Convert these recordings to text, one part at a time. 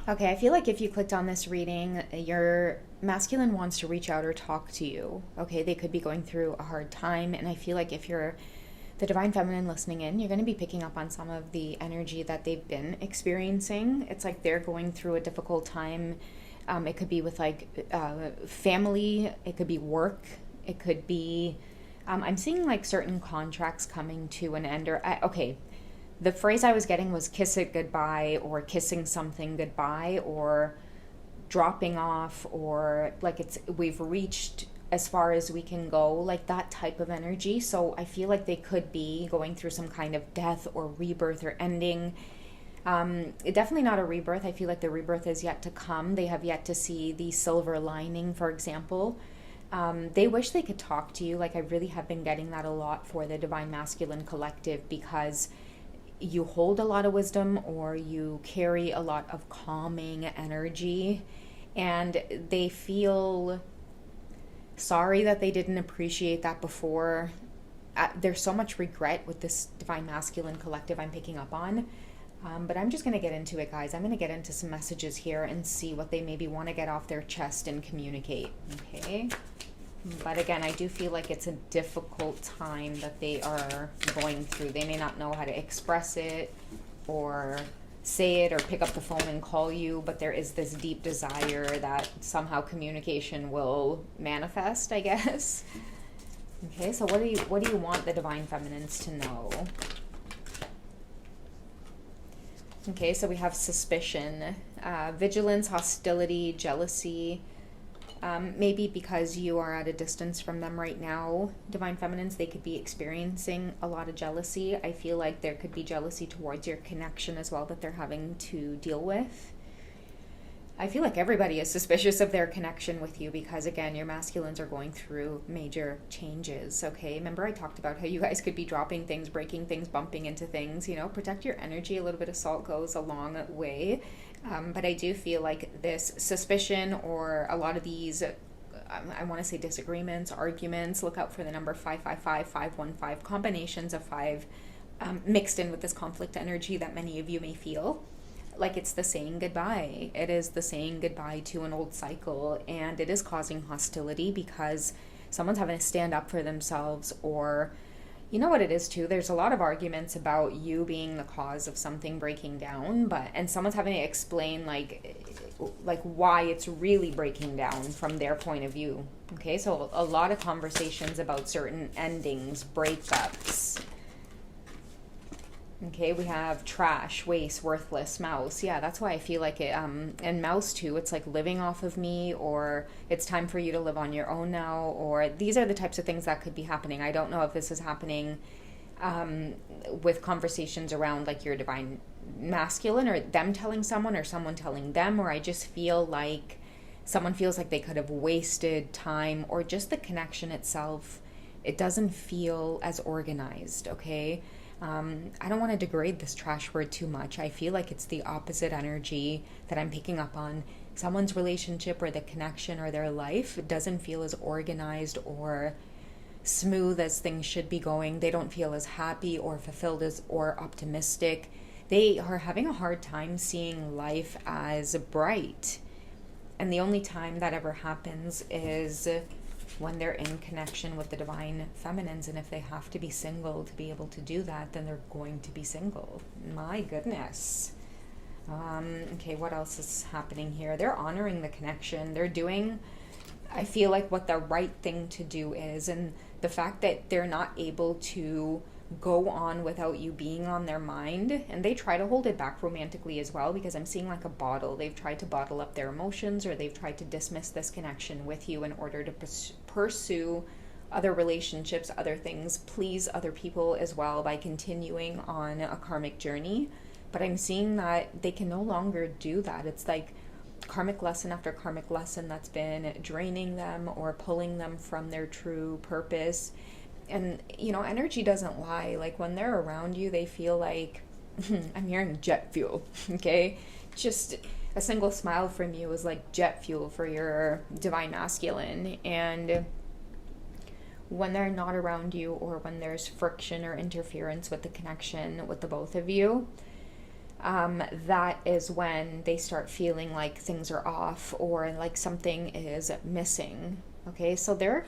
Okay, I feel like if you clicked on this reading, your masculine wants to reach out or talk to you. Okay, they could be going through a hard time. And I feel like if you're the divine feminine listening in, you're going to be picking up on some of the energy that they've been experiencing. It's like they're going through a difficult time. It could be with family, it could be work, it could be. I'm seeing like certain contracts coming to an end, okay, the phrase I was getting was kiss it goodbye or kissing something goodbye or dropping off, or like it's we've reached as far as we can go, like that type of energy. So I feel like they could be going through some kind of death or rebirth or ending. Definitely not a rebirth. I feel like the rebirth is yet to come. They have yet to see the silver lining, for example. They wish they could talk to you. Like I really have been getting that a lot for the Divine Masculine Collective, because you hold a lot of wisdom or you carry a lot of calming energy, and they feel sorry that they didn't appreciate that before. There's so much regret with this Divine Masculine Collective I'm picking up on. But I'm just going to get into it, guys. I'm going to get into some messages here and see what they maybe want to get off their chest and communicate. Okay? But again, I do feel like it's a difficult time that they are going through. They may not know how to express it or say it or pick up the phone and call you, but there is this deep desire that somehow communication will manifest, I guess. Okay, so what do you want the Divine Feminines to know? Okay, so we have suspicion, vigilance, hostility, jealousy. Maybe because you are at a distance from them right now, Divine Feminines, they could be experiencing a lot of jealousy. I feel like there could be jealousy towards your connection as well that they're having to deal with. I feel like everybody is suspicious of their connection with you because, again, your masculines are going through major changes, okay? Remember I talked about how you guys could be dropping things, breaking things, bumping into things, protect your energy. A little bit of salt goes a long way. But I do feel like this suspicion or a lot of these, I want to say disagreements, arguments, look out for the number 555, 515, combinations of five mixed in with this conflict energy that many of you may feel. Like it's the saying goodbye. It is the saying goodbye to an old cycle, and it is causing hostility because someone's having to stand up for themselves, or you know what it is too, there's a lot of arguments about you being the cause of something breaking down, and someone's having to explain like why it's really breaking down from their point of view. Okay, so a lot of conversations about certain endings, breakups. Okay, we have trash, waste, worthless, mouse. Yeah, that's why I feel like it. And mouse too, it's like living off of me, or it's time for you to live on your own now, or these are the types of things that could be happening. I don't know if this is happening with conversations around like your divine masculine, or them telling someone, or someone telling them, or I just feel like someone feels like they could have wasted time, or just the connection itself. It doesn't feel as organized, okay? I don't want to degrade this trash word too much. I feel like it's the opposite energy that I'm picking up on. Someone's relationship or the connection or their life doesn't feel as organized or smooth as things should be going. They don't feel as happy or fulfilled as or optimistic. They are having a hard time seeing life as bright. And the only time that ever happens is when they're in connection with the divine feminines, and if they have to be single to be able to do that, then they're going to be single. My goodness. Okay, what else is happening here? They're honoring the connection. They're doing, I feel like, what the right thing to do is, and the fact that they're not able to go on without you being on their mind, and they try to hold it back romantically as well, because I'm seeing like a bottle. They've tried to bottle up their emotions, or they've tried to dismiss this connection with you in order to pursue other relationships, other things, please other people as well by continuing on a karmic journey. But I'm seeing that they can no longer do that. It's like karmic lesson after karmic lesson that's been draining them or pulling them from their true purpose. And, energy doesn't lie. Like, when they're around you, they feel like, I'm hearing jet fuel, okay? Just a single smile from you is like jet fuel for your divine masculine. And when they're not around you, or when there's friction or interference with the connection with the both of you, that is when they start feeling like things are off or like something is missing. Okay, so they're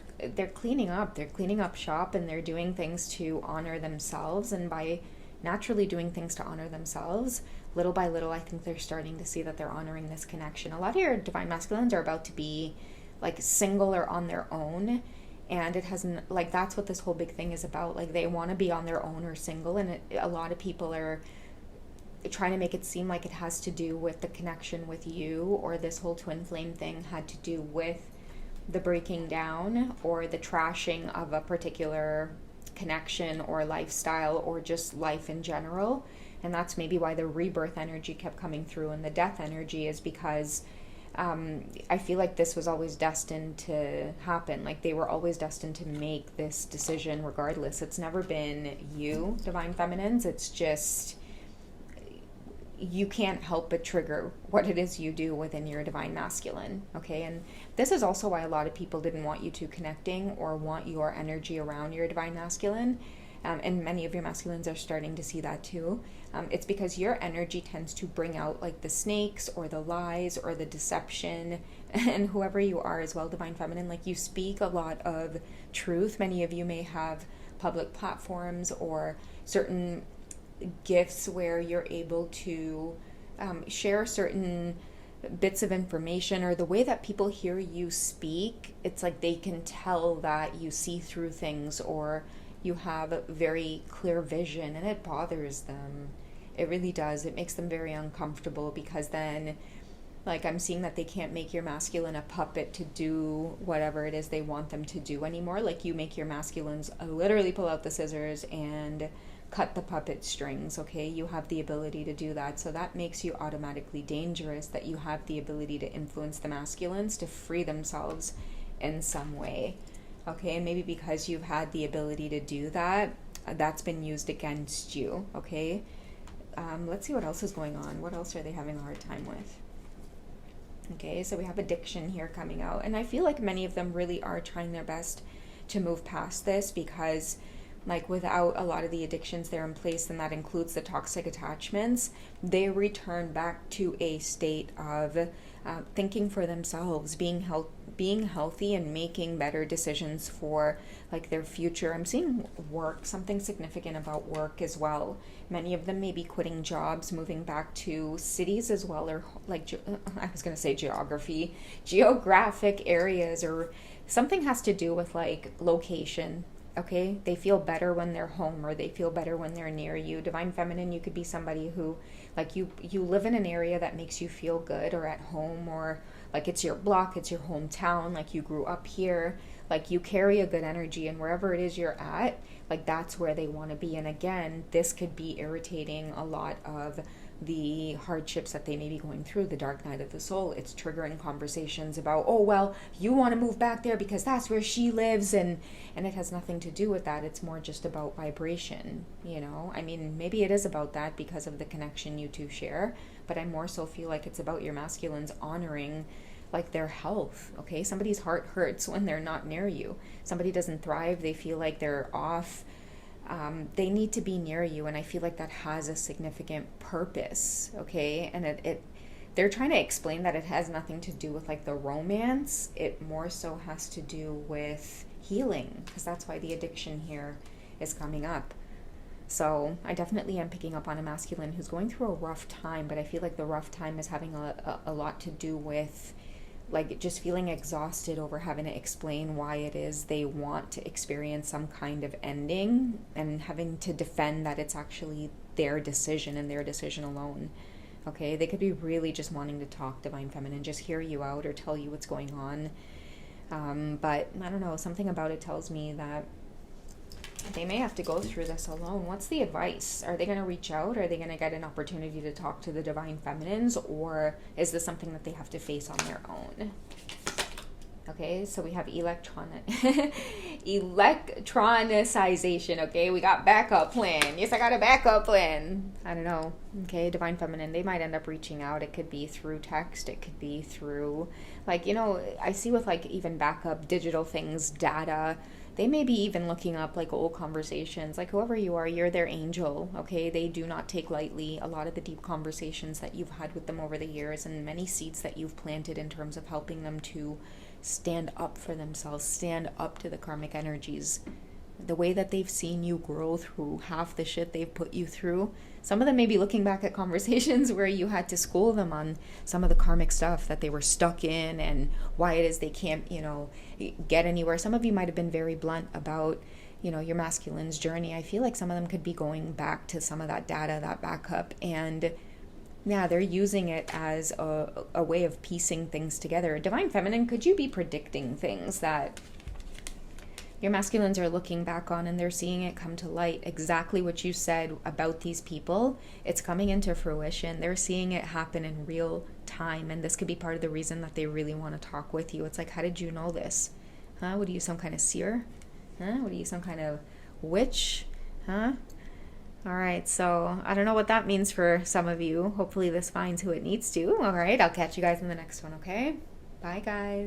cleaning up shop, and they're doing things to honor themselves, and by naturally doing things to honor themselves, little by little, I think they're starting to see that they're honoring this connection. A lot of your divine masculines are about to be like single or on their own, and it hasn't, like, that's what this whole big thing is about. Like, they want to be on their own or single, and a lot of people are trying to make it seem like it has to do with the connection with you, or this whole twin flame thing had to do with the breaking down or the trashing of a particular connection or lifestyle or just life in general. And that's maybe why the rebirth energy kept coming through, and the death energy is because I feel like this was always destined to happen. Like, they were always destined to make this decision regardless. It's never been you, divine feminines. It's just you can't help but trigger what it is you do within your divine masculine. Okay, and this is also why a lot of people didn't want you two connecting or want your energy around your divine masculine. And many of your masculines are starting to see that too. It's because your energy tends to bring out like the snakes or the lies or the deception, and whoever you are as well, divine feminine, like, you speak a lot of truth. Many of you may have public platforms or certain gifts where you're able to share certain bits of information, or the way that people hear you speak, it's like they can tell that you see through things, or you have a very clear vision, and it bothers them. It really does. It makes them very uncomfortable, because then, like, I'm seeing that they can't make your masculine a puppet to do whatever it is they want them to do anymore. Like, you make your masculines literally pull out the scissors and cut the puppet strings. Okay, you have the ability to do that, so that makes you automatically dangerous, that you have the ability to influence the masculines to free themselves in some way. Okay, and maybe because you've had the ability to do that, that's been used against you. Okay, let's see what else is going on. What else are they having a hard time with? Okay, so we have addiction here coming out, and I feel like many of them really are trying their best to move past this, because like, without a lot of the addictions there in place, and that includes the toxic attachments, they return back to a state of thinking for themselves, being healthy and making better decisions for like their future. I'm seeing work, something significant about work as well. Many of them may be quitting jobs, moving back to cities as well, or like, I was going to say geographic areas, or something has to do with like location. Okay, they feel better when they're home, or they feel better when they're near you. Divine feminine, you could be somebody who, like, you live in an area that makes you feel good, or at home, or like it's your block, it's your hometown, like you grew up here, like you carry a good energy, and wherever it is you're at, like that's where they want to be. And again, this could be irritating a lot of the hardships that they may be going through, the dark night of the soul. It's triggering conversations about, oh, well, you want to move back there because that's where she lives, and it has nothing to do with that. It's more just about vibration, you know? I mean, maybe it is about that because of the connection you two share, but I more so feel like it's about your masculines honoring like their health. Okay, somebody's heart hurts when they're not near you. Somebody doesn't thrive, they feel like they're off. They need to be near you, and I feel like that has a significant purpose. Okay, and they're trying to explain that it has nothing to do with like the romance. It more so has to do with healing, because that's why the addiction here is coming up. So I definitely am picking up on a masculine who's going through a rough time, but I feel like the rough time is having a lot to do with like just feeling exhausted over having to explain why it is they want to experience some kind of ending, and having to defend that it's actually their decision and their decision alone. Okay, they could be really just wanting to talk, divine feminine, just hear you out or tell you what's going on. But I don't know, something about it tells me that they may have to go through this alone. What's the advice? Are they going to reach out? Are they going to get an opportunity to talk to the divine feminines? Or is this something that they have to face on their own? Okay, so we have electronicization. Okay, we got backup plan. Yes, I got a backup plan. I don't know. Okay, divine feminine, they might end up reaching out. It could be through text. It could be through, like, you know, I see with like even backup digital things, data, They may be even looking up like old conversations. Like whoever you are, you're their angel, okay? They do not take lightly a lot of the deep conversations that you've had with them over the years, and many seeds that you've planted in terms of helping them to stand up for themselves, stand up to the karmic energies. The way that they've seen you grow through half the shit they've put you through. Some of them may be looking back at conversations where you had to school them on some of the karmic stuff that they were stuck in and why it is they can't, get anywhere. Some of you might have been very blunt about, your masculine's journey. I feel like some of them could be going back to some of that data, that backup, and yeah, they're using it as a way of piecing things together. Divine Feminine, could you be predicting things that your masculines are looking back on and they're seeing it come to light? Exactly what you said about these people, it's coming into fruition. They're seeing it happen in real time, and this could be part of the reason that they really want to talk with you. It's like, how did you know this? Huh? What are you, some kind of seer? Huh? What are you, some kind of witch? Huh? All right, so I don't know what that means for some of you. Hopefully this finds who it needs to. All right, I'll catch you guys in the next one, okay? Bye, guys.